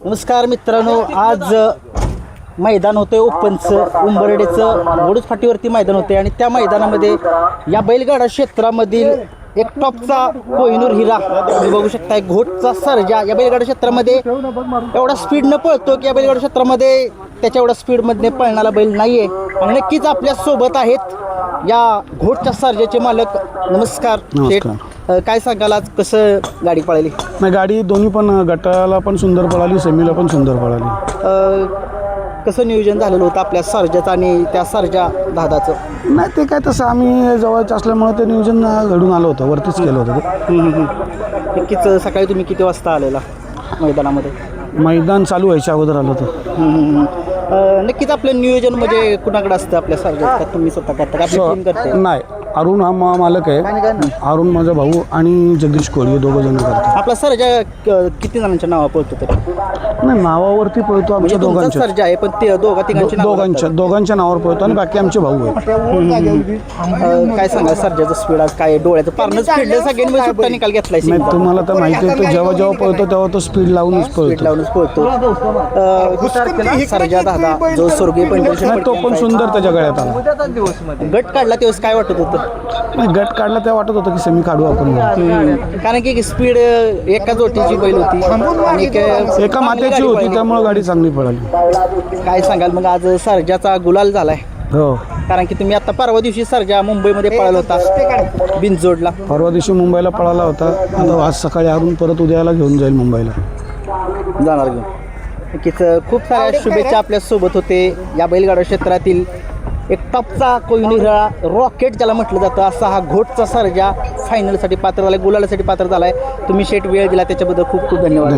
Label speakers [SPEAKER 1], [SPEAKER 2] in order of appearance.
[SPEAKER 1] नमस्कार मित्रांनो, आज मैदान होतं ओपनचं उंबरडेचं गोडूस फाटीवरती मैदान होते आणि त्या मैदानामध्ये या बैलगाडा क्षेत्रामधील एक टॉपचा कोहिनूर हिरा तुम्ही बघू शकता. घोटचा सर्जा या बैलगाडा क्षेत्रामध्ये एवढा स्पीडनं पळतो की या बैलगाडा क्षेत्रामध्ये त्याच्या एवढा स्पीडमध्ये पळणारा बैल नाही आहे. आणि नक्कीच आपल्या सोबत आहेत या घोटच्या सर्जाचे मालक. नमस्कार शेठ, काय सांगाल आज कसं गाडी पळाली?
[SPEAKER 2] नाही, गाडी दोन्ही पण गटाला पण सुंदर पळाली, सेमीला पण सुंदर पळाली.
[SPEAKER 1] कसं नियोजन झालेलं होतं आपल्या सर्जाचं आणि त्या सर्जा दादाचं?
[SPEAKER 2] नाही, ते काय तसं आम्ही जवळच असल्यामुळे ते नियोजन घडून आलं होतं, वरतीच केलं होतं ते.
[SPEAKER 1] नक्कीच सकाळी तुम्ही किती वाजता आलेला मैदानामध्ये?
[SPEAKER 2] मैदान चालू व्हायच्या अगोदर आलं होतं.
[SPEAKER 1] नक्कीच आपलं नियोजन म्हणजे कुणाकडे असतं आपल्या सर्जात? का तुम्ही स्वतः करता का आपली टीम करते?
[SPEAKER 2] नाही, अरुण हा मालक आहे. अरुण माझा भाऊ आणि जगदीश कोळी हे दोघं जण करतात.
[SPEAKER 1] आपला सर्जा किती जणांच्या नावा पळतो तरी?
[SPEAKER 2] नाही, नावावरती पळतो आमच्या दोघांच्या.
[SPEAKER 1] सर्जा आहे पण ते
[SPEAKER 2] दोघांच्या नावावर पळतो आणि बाकी आमचे भाऊ आहेत.
[SPEAKER 1] काय सांगा सर्जाचं स्पीड आज काय डोळ्याचं पारणंच फिरलं सगळ्यांनी सुट्टा निकाल घेतलाय?
[SPEAKER 2] नाही, तुम्हाला तर माहिती आहे, तो जेव्हा पळतो तेव्हा तो स्पीड लावूनच पळतो.
[SPEAKER 1] सर्जा दादा जो स्वर्गीय पंढरीच्या
[SPEAKER 2] तो पण सुंदर त्याच्या गळ्यात आला.
[SPEAKER 1] गट काढला तेव्हा काय वाटत होतं?
[SPEAKER 2] नाही, गट काढला तेव्हा वाटत होतं की सेमी काढू आपण.
[SPEAKER 1] कारण की स्पीड एका जोटीची बैल होती आणि
[SPEAKER 2] एका मातेची होती, त्यामुळे गाडी चांगली पळाली.
[SPEAKER 1] काय सांगाल मग आज सर्जाचा गुलाल झालाय?
[SPEAKER 2] हो,
[SPEAKER 1] कारण की तुम्ही आता परवा दिवशी सर्जा मुंबईमध्ये पळाला होता बिनजोडला.
[SPEAKER 2] परवा दिवशी मुंबईला पळाला होता. आता आज सकाळी अरुण परत उद्याला घेऊन जाईल मुंबईला
[SPEAKER 1] जाणार घेऊन. नक्कीच खूप साऱ्या शुभेच्छा आपल्या सोबत होते. या बैलगाडा क्षेत्रातील एक टॉपचा कोहिनूर हिरा, रॉकेट ज्याला म्हटलं जातं, असा हा घोटचा सर्जा फायनलसाठी पात्र झाला, गुलालासाठी पात्र झालाय. तुम्ही शेट वेळ दिला त्याच्याबद्दल खूप खूप धन्यवाद.